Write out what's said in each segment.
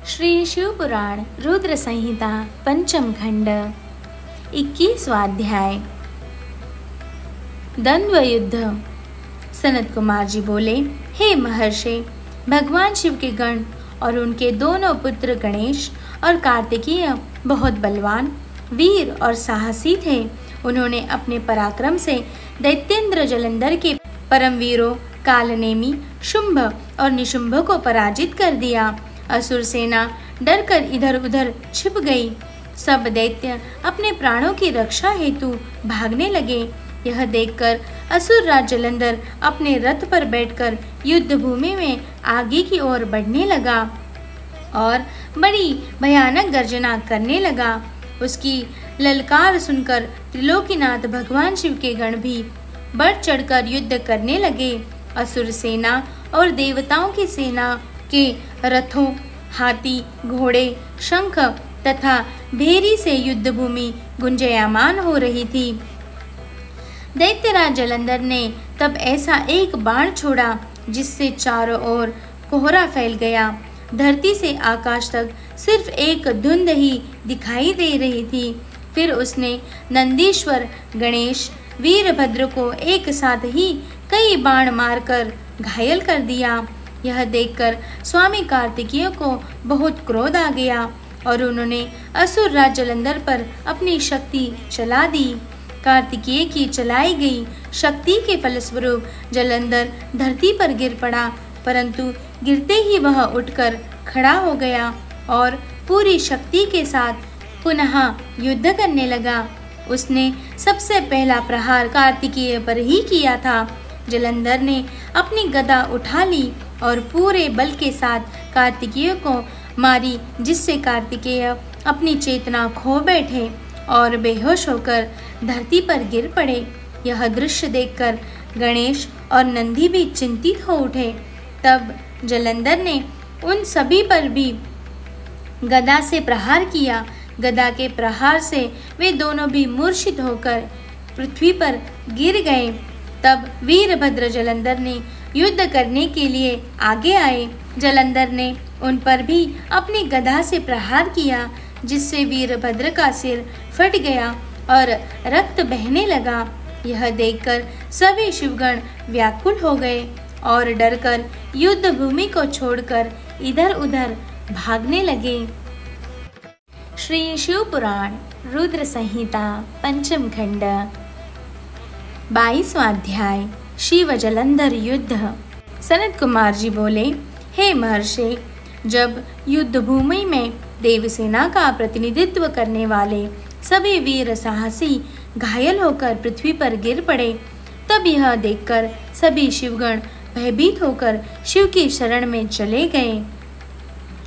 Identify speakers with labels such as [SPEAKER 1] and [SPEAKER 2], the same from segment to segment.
[SPEAKER 1] श्री शिव पुराण रुद्र संहिता पंचम खंड 21वां अध्याय। द्वंद्व युद्ध। सनत कुमार जी बोले, हे महर्षि, भगवान शिव के गण और उनके दोनों पुत्र गणेश और कार्तिकेय बहुत बलवान, वीर और साहसी थे। उन्होंने अपने पराक्रम से दैत्येंद्र जलंधर के परमवीरों कालनेमी, शुंभ और निशुंभ को पराजित कर दिया। असुर सेना डरकर इधर उधर छिप गई। सब दैत्य अपने प्राणों की रक्षा हेतु भागने लगे। यह देखकर असुर राज जलंधर अपने रथ पर बैठकर युद्ध भूमि में आगे की ओर बढ़ने लगा और बड़ी भयानक गर्जना करने लगा। उसकी ललकार सुनकर त्रिलोकीनाथ भगवान शिव के गण भी बढ़ चढ़कर युद्ध करने लगे। असुर सेना और देवताओं की सेना के रथों, हाथी, घोड़े, शंख तथा भेरी से युद्ध भूमि गुंजयमान हो रही थी। दैत्यराज जलंधर ने तब ऐसा एक बाण छोड़ा जिससे चारों ओर कोहरा फैल गया। धरती से आकाश तक सिर्फ एक धुंध ही दिखाई दे रही थी। फिर उसने नंदीश्वर, गणेश, वीरभद्र को एक साथ ही कई बाण मारकर घायल कर दिया। यह देखकर स्वामी कार्तिकेय को बहुत क्रोध आ गया और उन्होंने असुर राज जलंधर पर अपनी शक्ति चला दी। कार्तिकेय की चलाई गई शक्ति के फलस्वरूप जलंधर धरती पर गिर पड़ा, परंतु गिरते ही वह उठकर खड़ा हो गया और पूरी शक्ति के साथ पुनः युद्ध करने लगा। उसने सबसे पहला प्रहार कार्तिकेय पर ही किया था। जलंधर ने अपनी गदा उठा ली और पूरे बल के साथ कार्तिकेय को मारी, जिससे कार्तिकेय अपनी चेतना खो बैठे और बेहोश होकर धरती पर गिर पड़े। यह दृश्य देखकर गणेश और नंदी भी चिंतित हो उठे। तब जलंधर ने उन सभी पर भी गदा से प्रहार किया। गदा के प्रहार से वे दोनों भी मूर्छित होकर पृथ्वी पर गिर गए। तब वीरभद्र जलंधर ने युद्ध करने के लिए आगे आए। जलंधर ने उन पर भी अपनी गदा से प्रहार किया, जिससे वीरभद्र का सिर फट गया और रक्त बहने लगा। यह देखकर सभी शिवगण व्याकुल हो गए और डरकर युद्ध भूमि को छोड़कर इधर उधर भागने लगे। श्री शिव पुराण रुद्र संहिता पंचम खंड 22वां अध्याय। शिव जलंधर युद्ध। सनत कुमार जी बोले, हे महर्षि, जब युद्ध भूमि में देवसेना का प्रतिनिधित्व करने वाले सभी वीर साहसी घायल होकर पृथ्वी पर गिर पड़े, तब यह देखकर सभी शिवगण भयभीत होकर शिव की शरण में चले गए।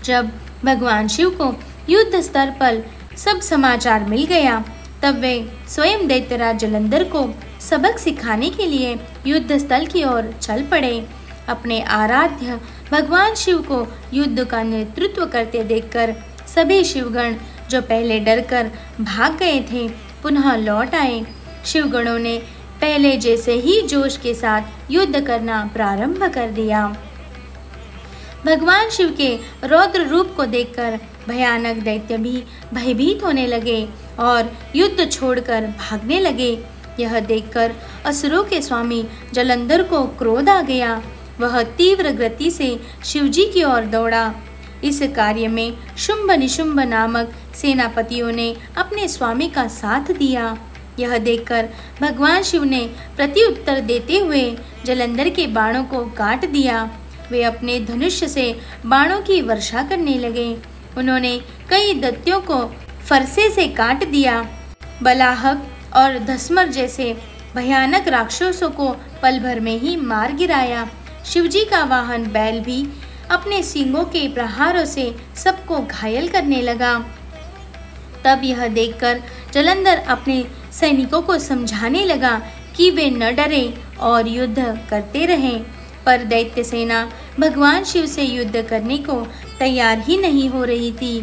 [SPEAKER 1] जब भगवान शिव को युद्ध स्तर पर सब समाचार मिल गया, तब वे स्वयं दैत्यराज जलंधर को सबक सिखाने के लिए युद्ध स्थल की ओर चल पड़े। अपने आराध्य भगवान शिव को युद्ध का नेतृत्व करते देखकर सभी शिवगण जो पहले डरकर भाग गए थे, पुनः लौट आए। शिवगणों ने पहले जैसे ही जोश के साथ युद्ध करना प्रारंभ कर दिया। भगवान शिव के रौद्र रूप को देखकर भयानक दैत्य भी भयभीत होने लगे और युद्ध छोड़कर भागने लगे। यह देखकर असुरों के स्वामी जलंधर को क्रोध आ गया। वह तीव्र गति से शिवजी की ओर दौड़ा। इस कार्य में शुंभ निशुंभ नामक सेनापतियों ने अपने स्वामी का साथ दिया। यह देखकर भगवान शिव ने प्रत्युत्तर देते हुए जलंधर के बाणों को काट दिया। वे अपने धनुष्य से बाणों की वर्षा करने लगे। उन्होंने कई दैत्यों को फरसे से काट दिया। बलाहक और धस्मर जैसे भयानक राक्षसों को पल भर में ही मार गिराया। शिवजी का वाहन बैल भी अपने सींगों के प्रहारों से सबको घायल करने लगा। तब यह देखकर जलंधर अपने सैनिकों को समझाने लगा कि वे न डरें और युद्ध करते रहें, पर दैत्य सेना भगवान शिव से युद्ध करने को तैयार ही नहीं हो रही थी।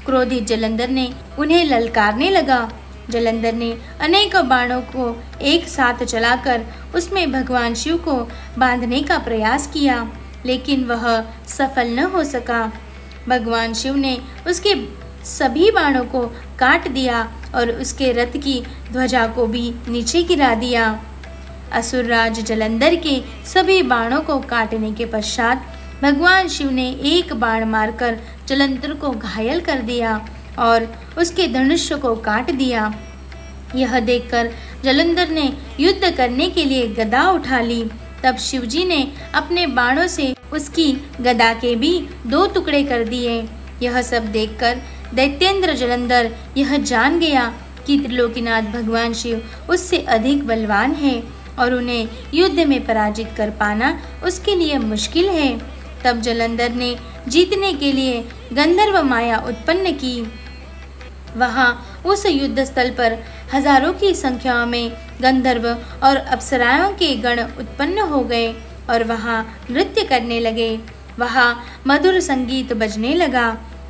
[SPEAKER 1] क्रोधित जलंधर ने उन्हें ललकारने लगा। जलंधर ने अनेक बाणों को एक साथ चलाकर उसमें भगवान शिव को बांधने का प्रयास किया, लेकिन वह सफल न हो सका। भगवान शिव ने उसके सभी बाणों को काट दिया और उसके रथ की ध्वजा को भी नीचे गिरा दिया। असुरराज जलंधर के सभी बाणों को काटने के पश्चात भगवान शिव ने एक बाण मारकर जलंधर को घायल कर दिया और उसके धनुष को काट दिया। यह देखकर जलंधर ने युद्ध करने के लिए गदा उठा ली। तब शिवजी ने अपने बाणों से उसकी गदा के भी 2 टुकड़े कर दिए। यह सब देखकर दैत्येंद्र जलंधर यह जान गया कि त्रिलोकीनाथ भगवान शिव उससे अधिक बलवान है और उन्हें युद्ध में पराजित कर पाना उसके लिए मुश्किल है। तब जलंधर ने जीतने के लिए गंधर्व माया उत्पन्न की। वहां उस युद्ध स्थल पर हजारों की संख्या में गंधर्व और अप्सराओं के गण उत्पन्न हो गए और वहां नृत्य करने लगे। वहां मधुर संगीत बजने लगा।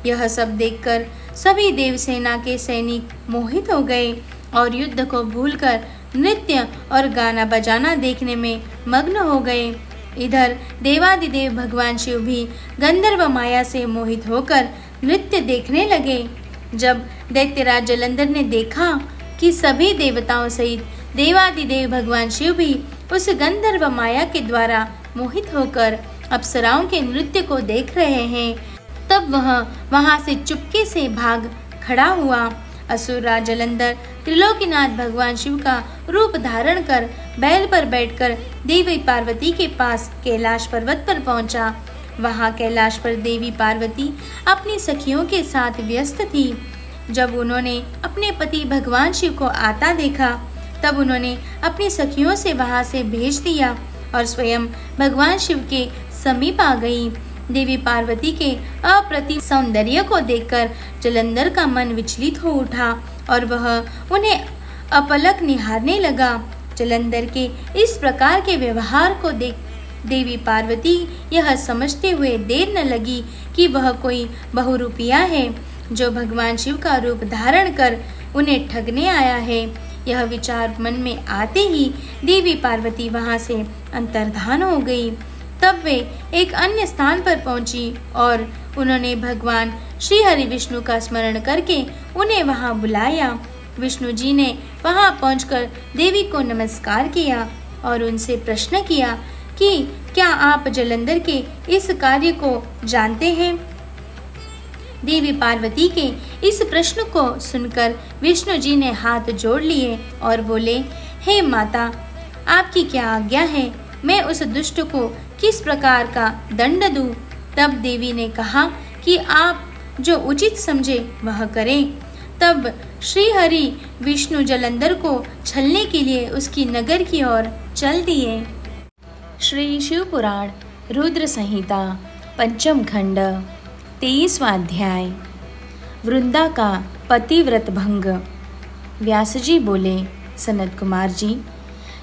[SPEAKER 1] यह सब देखकर सभी देवसेना के सैनिक मोहित हो गए और युद्ध को भूलकर नृत्य और गाना बजाना देखने में मग्न हो गए। इधर देवादिदेव भगवान शिव भी गंधर्व माया से मोहित होकर नृत्य देखने लगे। जब दैत्यराज जलंधर ने देखा कि सभी देवताओं सहित देवादिदेव भगवान शिव भी उस गंधर्व माया के द्वारा मोहित होकर अप्सराओं के नृत्य को देख रहे हैं, तब वह वहां से चुपके से भाग खड़ा हुआ। असुरराज जलंधर त्रिलोकीनाथ भगवान शिव का रूप धारण कर बैल पर बैठकर देवी पार्वती के पास कैलाश पर्वत पर पहुंचा। वहां कैलाश पर देवी पार्वती अपनी सखियों के साथ व्यस्त थी। जब उन्होंने अपने पति भगवान शिव को आता देखा, तब उन्होंने अपनी सखियों से वहां से भेज दिया और स्वयं भगवान शिव के समीप आ गई। देवी पार्वती के अप्रतिम सौंदर्य को देखकर जलंधर का मन विचलित हो उठा और वह उन्हें अपलक निहारने लगा। जलंधर के इस प्रकार के व्यवहार को देख देवी पार्वती यह समझते हुए देर न लगी कि वह कोई बहुरूपिया है जो भगवान शिव का रूप धारण कर उन्हें ठगने आया है। यह विचार मन में आते ही देवी पार्वती वहां से अंतर्धान हो गई। तब वे एक अन्य स्थान पर पहुंची और उन्होंने भगवान श्री हरि विष्णु का स्मरण करके उन्हें वहां बुलाया। विष्णु जी ने वहां पहुंचकर देवी को नमस्कार किया और उनसे प्रश्न किया कि क्या आप जलंधर के इस कार्य को जानते हैं? देवी पार्वती के इस प्रश्न को सुनकर विष्णु जी ने हाथ जोड़ लिए और बोले, हे माता, आपकी क्या आज्ञा है? मैं उस दुष्ट को किस प्रकार का दंड दूं? तब देवी ने कहा कि आप जो उचित समझे वह करें। तब श्री हरि विष्णु जलंधर को छलने के लिए उसकी नगर की ओर चल दिए।
[SPEAKER 2] श्री शिव पुराण रुद्र संहिता पंचम खंड 23वां अध्याय। वृंदा का पतिव्रत भंग। व्यास जी बोले, सनत कुमार जी,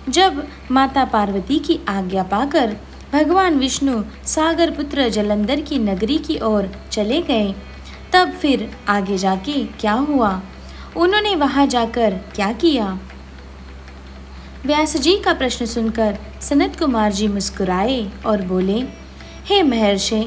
[SPEAKER 2] जब माता पार्वती की आज्ञा पाकर भगवान विष्णु सागर पुत्र जलंधर की नगरी की ओर चले गए, तब फिर आगे जाके क्या हुआ? उन्होंने वहां जाकर क्या किया? व्यास जी का प्रश्न सुनकर सनत कुमार जी मुस्कुराए और बोले, हे महर्षि,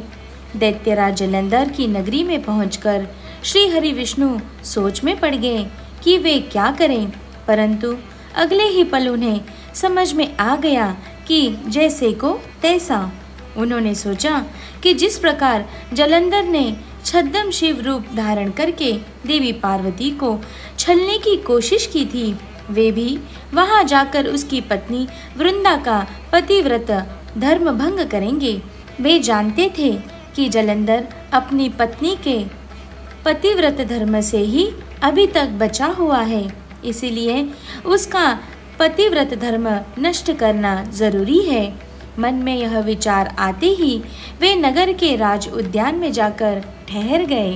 [SPEAKER 2] दैत्यराज जलंधर की नगरी में पहुंचकर श्री हरि विष्णु सोच में पड़ गए कि वे क्या करें, परंतु अगले ही पल उन्हें समझ में आ गया कि जैसे को तैसा। उन्होंने सोचा कि जिस प्रकार जलंधर ने छद्म शिव रूप धारण करके देवी पार्वती को छलने की कोशिश की थी, वे भी वहां जाकर उसकी पत्नी वृंदा का पतिव्रत धर्म भंग करेंगे। वे जानते थे कि जलंधर अपनी पत्नी के पतिव्रत धर्म से ही अभी तक बचा हुआ है, इसीलिए उसका पतिव्रत धर्म नष्ट करना जरूरी है। मन में यह विचार आते ही वे नगर के राज उद्यान में जाकर ठहर गए।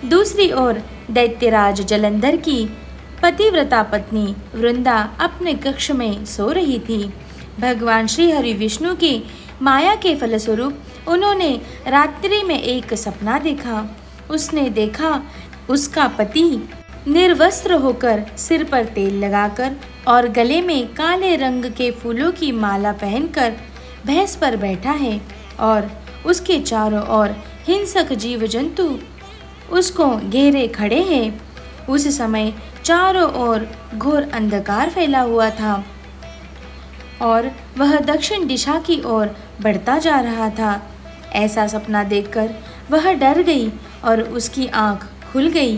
[SPEAKER 2] दूसरी ओर दैत्यराज जलंधर की पतिव्रता पत्नी वृंदा अपने कक्ष में सो रही थी। भगवान श्री हरि विष्णु की माया के फलस्वरूप उन्होंने रात्रि में एक सपना देखा। उसने देखा उसका पति निर्वस्त्र होकर सिर पर तेल लगाकर और गले में काले रंग के फूलों की माला पहनकर भैंस पर बैठा है और उसके चारों ओर
[SPEAKER 1] हिंसक जीव जंतु उसको घेरे खड़े हैं। उस समय चारों ओर घोर अंधकार फैला हुआ था और वह दक्षिण दिशा की ओर बढ़ता जा रहा था। ऐसा सपना देखकर वह डर गई और उसकी आंख खुल गई।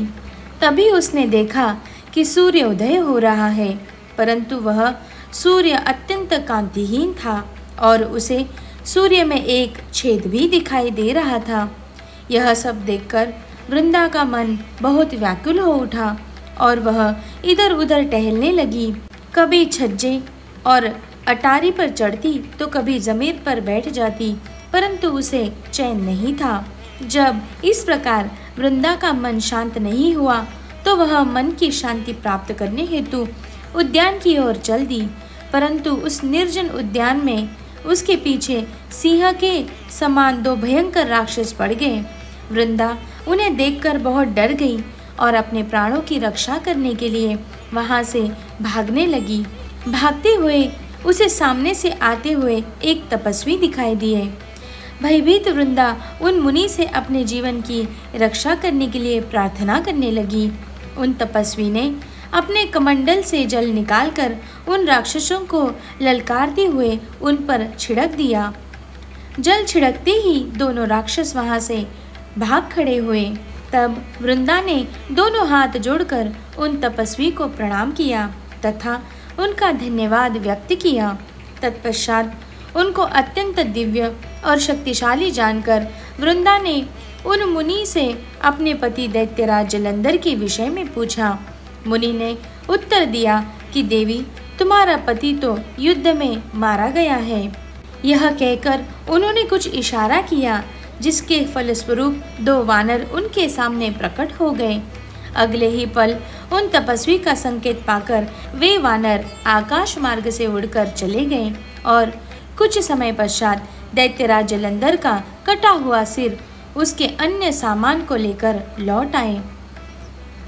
[SPEAKER 1] तभी उसने देखा कि सूर्य उदय हो रहा है, परंतु वह सूर्य अत्यंत कांतिहीन था और उसे सूर्य में एक छेद भी दिखाई दे रहा था। यह सब देखकर वृंदा का मन बहुत व्याकुल हो उठा और वह इधर उधर टहलने लगी। कभी छज्जे और अटारी पर चढ़ती तो कभी जमीन पर बैठ जाती, परंतु उसे चैन नहीं था। जब इस प्रकार वृंदा का मन शांत नहीं हुआ तो वह मन की शांति प्राप्त करने हेतु उद्यान की ओर चल दी, परंतु उस निर्जन उद्यान में उसके पीछे सिंह के समान दो भयंकर राक्षस पड़ गए। वृंदा उन्हें देखकर बहुत डर गई और अपने प्राणों की रक्षा करने के लिए वहां से भागने लगी। भागते हुए उसे सामने से आते हुए एक तपस्वी दिखाई दिए। भयभीत वृंदा उन मुनि से अपने जीवन की रक्षा करने के लिए प्रार्थना करने लगी। उन तपस्वी ने अपने कमंडल से जल निकालकर उन राक्षसों को ललकारते हुए उन पर छिड़क दिया। जल छिड़कते ही दोनों राक्षस वहां से भाग खड़े हुए। तब वृंदा ने दोनों हाथ जोड़कर उन तपस्वी को प्रणाम किया तथा उनका धन्यवाद व्यक्त किया। तत्पश्चात उनको अत्यंत दिव्य और शक्तिशाली जानकर वृंदा ने उन मुनि से अपने पति दैत्यराज जलंधर के विषय में पूछा। मुनि ने उत्तर दिया कि देवी, तुम्हारा पति तो युद्ध में मारा गया है। यह कहकर उन्होंने कुछ इशारा किया, जिसके फलस्वरूप दो वानर उनके सामने प्रकट हो गए। अगले ही पल उन तपस्वी का संकेत पाकर वे वानर आकाश मार्ग से उड़कर चले गए और कुछ समय पश्चात दैत्यराज जलंधर का कटा हुआ सिर उसके अन्य सामान को लेकर लौट आए।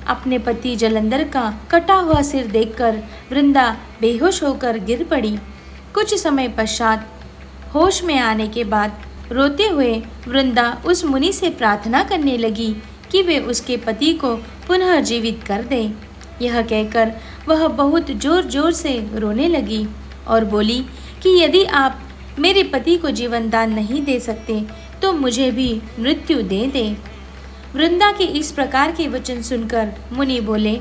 [SPEAKER 1] अपने पति जलंधर का कटा हुआ सिर देखकर वृंदा बेहोश होकर गिर पड़ी। कुछ समय पश्चात होश में आने के बाद रोते हुए वृंदा उस मुनि से प्रार्थना करने लगी कि वे उसके पति को पुनः जीवित कर दे। यह कहकर वह बहुत जोर जोर से रोने लगी और बोली कि यदि आप मेरे पति को जीवन दान नहीं दे सकते तो मुझे भी मृत्यु दे दे। वृंदा के इस प्रकार के वचन सुनकर मुनि बोले,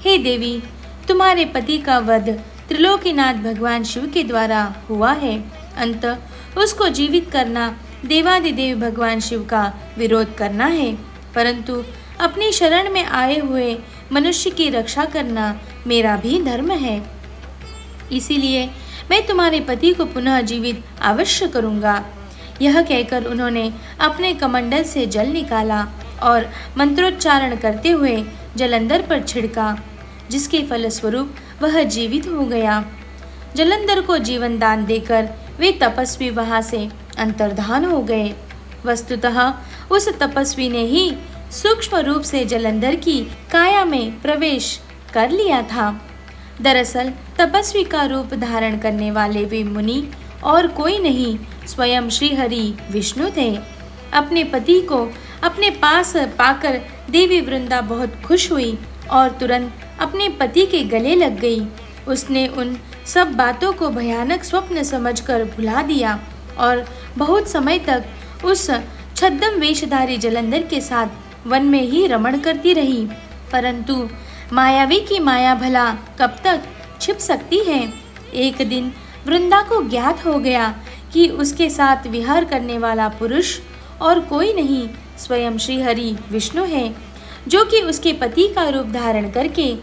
[SPEAKER 1] हे देवी, तुम्हारे पति का वध त्रिलोकीनाथ भगवान शिव के द्वारा हुआ है। अंततः उसको जीवित करना देवादिदेव भगवान शिव का विरोध करना है, परंतु अपनी शरण में आए हुए मनुष्य की रक्षा करना मेरा भी धर्म है। इसीलिए मैं तुम्हारे पति को पुनः जीवित अवश्य करूँगा। यह कहकर उन्होंने अपने कमंडल से जल निकाला और मंत्रोच्चारण करते हुए जलंधर पर छिड़का, जिसके फलस्वरूप वह जीवित हो गया। जलंधर को जीवन दान देकर वे तपस्वी वहां से अंतर्धान हो गए। वस्तुतः उस तपस्वी ने ही सूक्ष्म रूप से जलंधर की काया में प्रवेश कर लिया था। दरअसल तपस्वी का रूप धारण करने वाले वे मुनि और कोई नहीं, स्वयं श्री हरि विष्णु थे। अपने पति को अपने पास पाकर देवी वृंदा बहुत खुश हुई और तुरंत अपने पति के गले लग गई। उसने उन सब बातों को भयानक स्वप्न समझकर भुला दिया और बहुत समय तक उस छद्म वेशधारी जलंधर के साथ वन में ही रमण करती रही। परंतु मायावी की माया भला कब तक छिप सकती है। एक दिन वृंदा को ज्ञात हो गया कि उसके साथ विहार करने वाला पुरुष और कोई नहीं, स्वयं श्री हरि विष्णु है, जो कि उसके पति का रूप धारण करके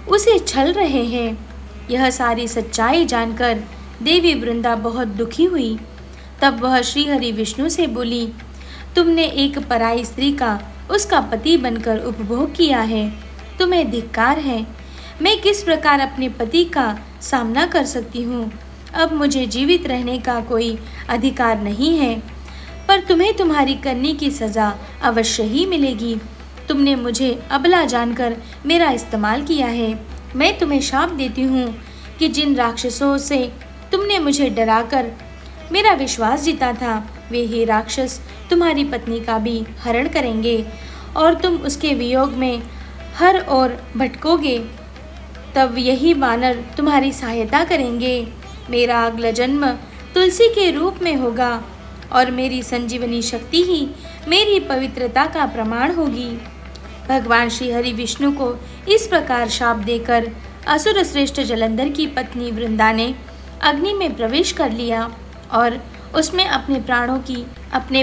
[SPEAKER 1] उसे छल रहे हैं। यह सारी सच्चाई जानकर देवी वृंदा बहुत दुखी हुई। तब वह श्री हरि विष्णु से बोली, तुमने एक पराई स्त्री का उसका पति बनकर उपभोग किया है, तुम्हें धिक्कार है। मैं किस प्रकार अपने पति का सामना कर सकती हूँ। अब मुझे जीवित रहने का कोई अधिकार नहीं है, पर तुम्हें तुम्हारी करनी की सज़ा अवश्य ही मिलेगी। तुमने मुझे अबला जानकर मेरा इस्तेमाल किया है। मैं तुम्हें शाप देती हूँ कि जिन राक्षसों से तुमने मुझे डराकर मेरा विश्वास जीता था, वे ही राक्षस तुम्हारी पत्नी का भी हरण करेंगे और तुम उसके वियोग में हर ओर भटकोगे। तब यही वानर तुम्हारी सहायता करेंगे। मेरा अगला जन्म तुलसी के रूप में होगा और मेरी संजीवनी शक्ति ही मेरी पवित्रता का प्रमाण होगी। भगवान श्री हरि विष्णु को इस प्रकार शाप देकर असुर श्रेष्ठ जलंधर की पत्नी वृंदा ने अग्नि में प्रवेश कर लिया और उसमें अपने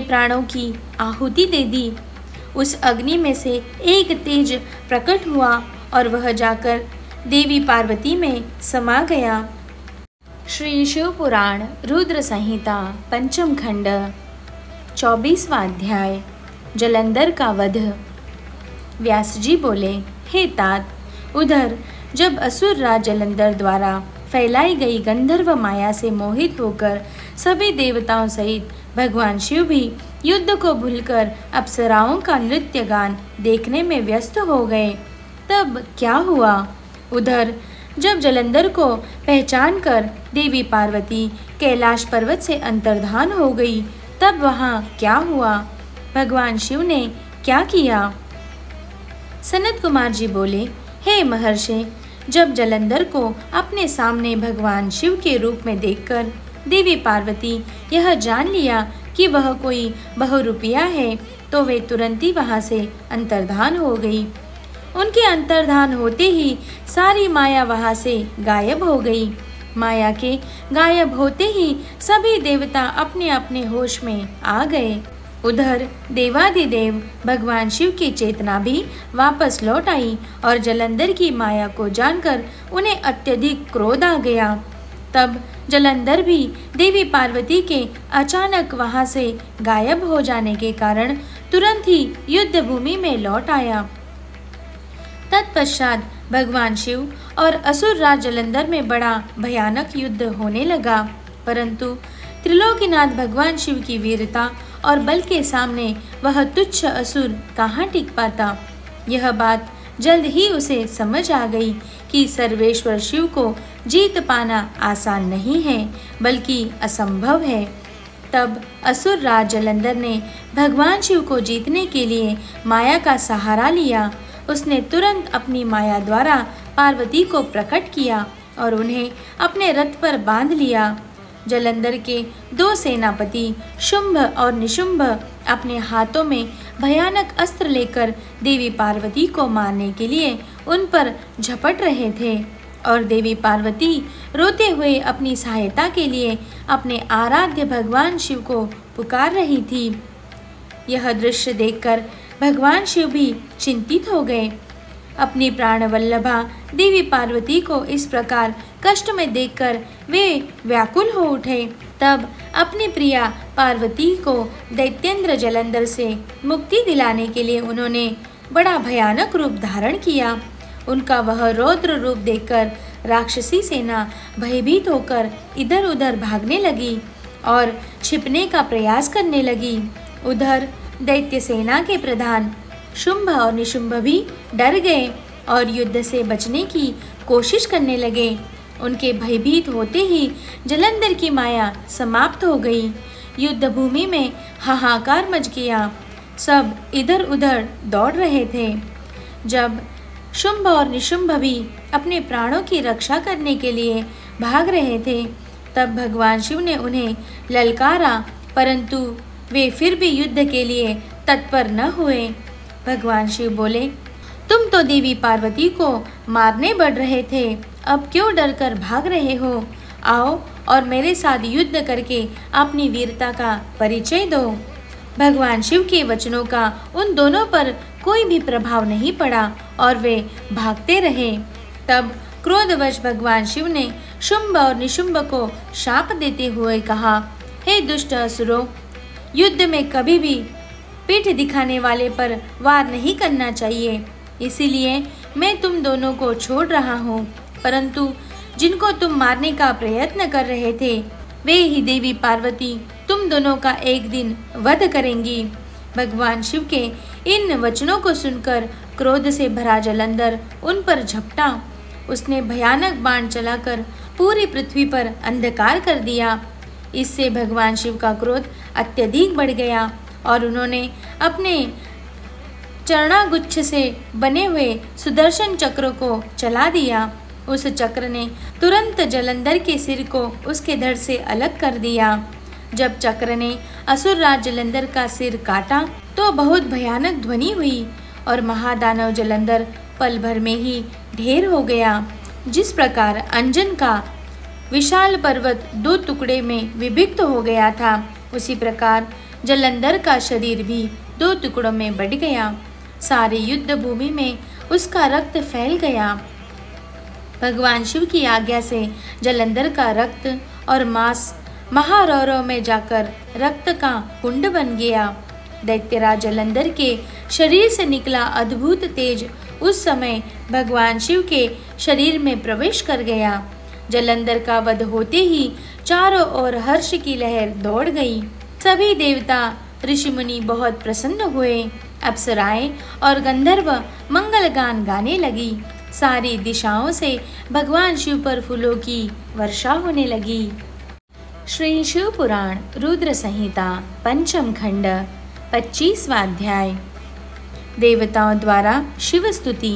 [SPEAKER 1] प्राणों की आहुति दे दी। उस अग्नि में से एक तेज प्रकट हुआ और वह जाकर देवी पार्वती में समा गया।
[SPEAKER 2] श्री शिव पुराण रुद्र संहिता पंचम खंड 24वां अध्याय जलंधर का वध। व्यास जी बोले, हे तात, उधर जब असुर राज जलंधर द्वारा फैलाई गई गंधर्व माया से मोहित होकर सभी देवताओं सहित भगवान शिव भी युद्ध को भूलकर अप्सराओं का नृत्य गान देखने में व्यस्त हो गए, तब क्या हुआ? उधर जब जलंधर को पहचान कर देवी पार्वती कैलाश पर्वत से अंतर्धान हो गई, तब वहाँ क्या हुआ? भगवान शिव ने क्या किया? सनत कुमार जी बोले, हे महर्षि, जब जलंधर को अपने सामने भगवान शिव के रूप में देखकर देवी पार्वती यह जान लिया कि वह कोई बहुरूपिया है, तो वे तुरंत ही वहाँ से अंतर्धान हो गई। उनके अंतर्धान होते ही सारी माया वहाँ से गायब हो गई। माया के गायब होते ही सभी देवता अपने अपने होश में आ गए। उधर देवादिदेव भगवान शिव की चेतना भी वापस लौट आई और जलंधर की माया को जानकर उन्हें अत्यधिक क्रोध आ गया। तब जलंधर भी देवी पार्वती के अचानक वहां से गायब हो जाने के कारण तुरंत ही युद्ध भूमि में लौट आया। तत्पश्चात भगवान शिव और असुर राज जलंधर में बड़ा भयानक युद्ध होने लगा, परंतु त्रिलोकीनाथ भगवान शिव की वीरता और बल के सामने वह तुच्छ असुर कहाँ टिक पाता। यह बात जल्द ही उसे समझ आ गई कि सर्वेश्वर शिव को जीत पाना आसान नहीं है, बल्कि असंभव है। तब असुर राज जलंधर ने भगवान शिव को जीतने के लिए माया का सहारा लिया। उसने तुरंत अपनी माया द्वारा पार्वती को प्रकट किया और उन्हें अपने रथ पर बांध लिया। जलंधर के दो सेनापति शुंभ और निशुंभ अपने हाथों में भयानक अस्त्र लेकर देवी पार्वती को मारने के लिए उन पर झपट रहे थे और देवी पार्वती रोते हुए अपनी सहायता के लिए अपने आराध्य भगवान शिव को पुकार रही थी। यह दृश्य देखकर भगवान शिव भी चिंतित हो गए। अपनी प्राणवल्लभा देवी पार्वती को इस प्रकार कष्ट में देखकर वे व्याकुल हो उठे। तब अपनी प्रिया पार्वती को दैत्येंद्र जलंधर से मुक्ति दिलाने के लिए उन्होंने बड़ा भयानक रूप धारण किया। उनका वह रौद्र रूप देखकर राक्षसी सेना भयभीत होकर इधर उधर भागने लगी और छिपने का प्रयास करने लगी। उधर दैत्य सेना के प्रधान शुंभ और निशुंभ भी डर गए और युद्ध से बचने की कोशिश करने लगे। उनके भयभीत होते ही जलंधर की माया समाप्त हो गई। युद्ध भूमि में हाहाकार मच गया। सब इधर उधर दौड़ रहे थे। जब शुंभ और निशुंभ भी अपने प्राणों की रक्षा करने के लिए भाग रहे थे, तब भगवान शिव ने उन्हें ललकारा, परंतु वे फिर भी युद्ध के लिए तत्पर न हुए। भगवान शिव बोले, तुम तो देवी पार्वती को मारने बढ़ रहे थे, अब क्यों डरकर भाग रहे हो? आओ और मेरे साथ युद्ध करके अपनी वीरता का परिचय दो। भगवान शिव के वचनों का उन दोनों पर कोई भी प्रभाव नहीं पड़ा और वे भागते रहे। तब क्रोधवश भगवान शिव ने शुंभ और निशुंभ को शाप देते हुए कहा, हे दुष्ट असुरों, युद्ध में कभी भी पीठ दिखाने वाले पर वार नहीं करना चाहिए, इसीलिए मैं तुम दोनों को छोड़ रहा हूँ। परंतु जिनको तुम मारने का प्रयत्न कर रहे थे, वे ही देवी पार्वती तुम दोनों का एक दिन वध करेंगी। भगवान शिव के इन वचनों को सुनकर क्रोध से भरा जलंधर उन पर झपटा। उसने भयानक बाण चलाकर पूरी पृथ्वी पर अंधकार कर दिया। इससे भगवान शिव का क्रोध अत्यधिक बढ़ गया
[SPEAKER 1] और उन्होंने अपने चरणागुच्छ से बने हुए सुदर्शन चक्र को चला दिया। उस चक्र ने तुरंत जलंधर के सिर को उसके धड़ से अलग कर दिया। जब चक्र ने असुरराज जलंधर का सिर काटा तो बहुत भयानक ध्वनि हुई और महादानव जलंधर पल भर में ही ढेर हो गया। जिस प्रकार अंजन का विशाल पर्वत 2 टुकड़े में विभक्त हो गया था, उसी प्रकार जलंधर का शरीर भी 2 टुकड़ों में बट गया। सारी युद्ध भूमि में उसका रक्त फैल गया। भगवान शिव की आज्ञा से जलंधर का रक्त और मांस महारौरव में जाकर रक्त का कुंड बन गया। दैत्यराज जलंधर के शरीर से निकला अद्भुत तेज उस समय भगवान शिव के शरीर में प्रवेश कर गया। जलंधर का वध होते ही चारों ओर हर्ष की लहर दौड़ गई। सभी देवता ऋषि मुनि बहुत प्रसन्न हुए। अप्सराएं और गंधर्व मंगल गान गाने लगी। सारी दिशाओं से भगवान शिव पर फूलों की वर्षा होने लगी।
[SPEAKER 2] श्री शिव पुराण रुद्र संहिता पंचम खंड 25वां अध्याय। देवताओं द्वारा शिव स्तुति।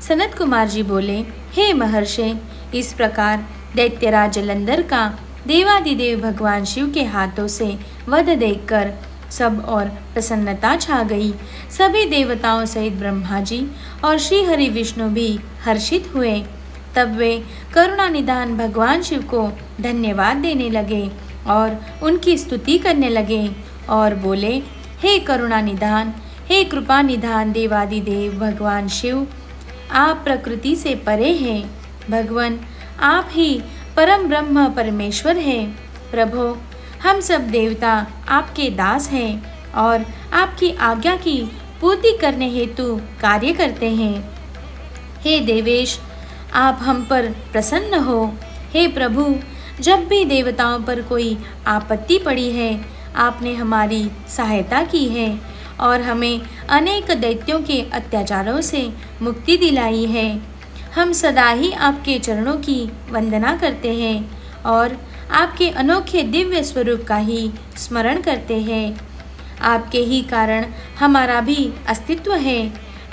[SPEAKER 2] सनत कुमार जी बोले, हे महर्षि, इस प्रकार दैत्यराज जलंधर का देवादिदेव भगवान शिव के हाथों से वध देखकर सब और प्रसन्नता छा गई। सभी देवताओं सहित ब्रह्मा जी और श्री हरि विष्णु भी हर्षित हुए। तब वे करुणानिधान भगवान शिव को धन्यवाद देने लगे और उनकी स्तुति करने लगे और बोले, हे करुणानिधान, हे कृपा निधान देवादिदेव भगवान शिव, आप प्रकृति से परे हैं। भगवान, आप ही परम ब्रह्म परमेश्वर हैं। प्रभो, हम सब देवता आपके दास हैं और आपकी आज्ञा की पूर्ति करने हेतु कार्य करते हैं। हे देवेश, आप हम पर प्रसन्न हो। हे प्रभु, जब भी देवताओं पर कोई आपत्ति पड़ी है, आपने हमारी सहायता की है और हमें अनेक दैत्यों के अत्याचारों से मुक्ति दिलाई है। हम सदा ही आपके चरणों की वंदना करते हैं और आपके अनोखे दिव्य स्वरूप का ही स्मरण करते हैं। आपके ही कारण हमारा भी अस्तित्व है।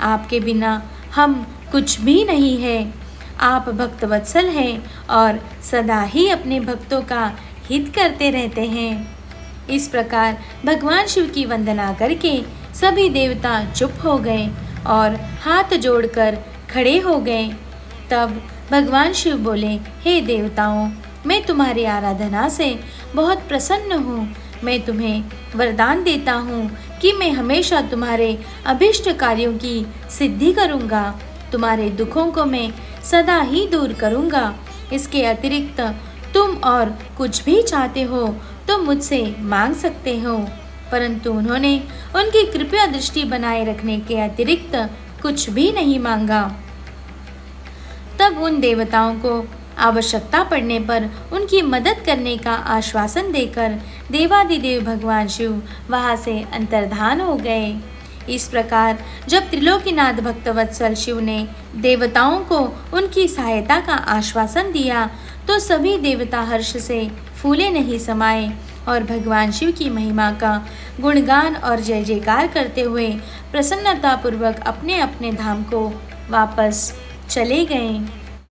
[SPEAKER 2] आपके बिना हम कुछ भी नहीं है। आप भक्तवत्सल हैं और सदा ही अपने भक्तों का हित करते रहते हैं। इस प्रकार भगवान शिव की वंदना करके सभी देवता चुप हो गए और हाथ जोड़कर खड़े हो गए। तब भगवान शिव बोले, हे देवताओं, मैं तुम्हारी आराधना से बहुत प्रसन्न हूँ। मैं तुम्हें वरदान देता हूँ कि मैं हमेशा तुम्हारे अभिष्ट कार्यों की सिद्धि करूँगा। तुम्हारे दुखों को मैं सदा ही दूर करूँगा। इसके अतिरिक्त तुम और कुछ भी चाहते हो तो मुझसे मांग सकते हो। परंतु उन्होंने उनकी कृपया दृष्टि बनाए रखने के अतिरिक्त कुछ भी नहीं मांगा। तब उन देवताओं को आवश्यकता पड़ने पर उनकी मदद करने का आश्वासन देकर देवादिदेव भगवान शिव वहाँ से अंतर्धान हो गए। इस प्रकार जब त्रिलोकीनाथ भक्तवत्सल शिव ने देवताओं को उनकी सहायता का आश्वासन दिया तो सभी देवता हर्ष से फूले नहीं समाये और भगवान शिव की महिमा का गुणगान और जय जयकार करते हुए प्रसन्नतापूर्वक अपने अपने धाम को वापस चले गए।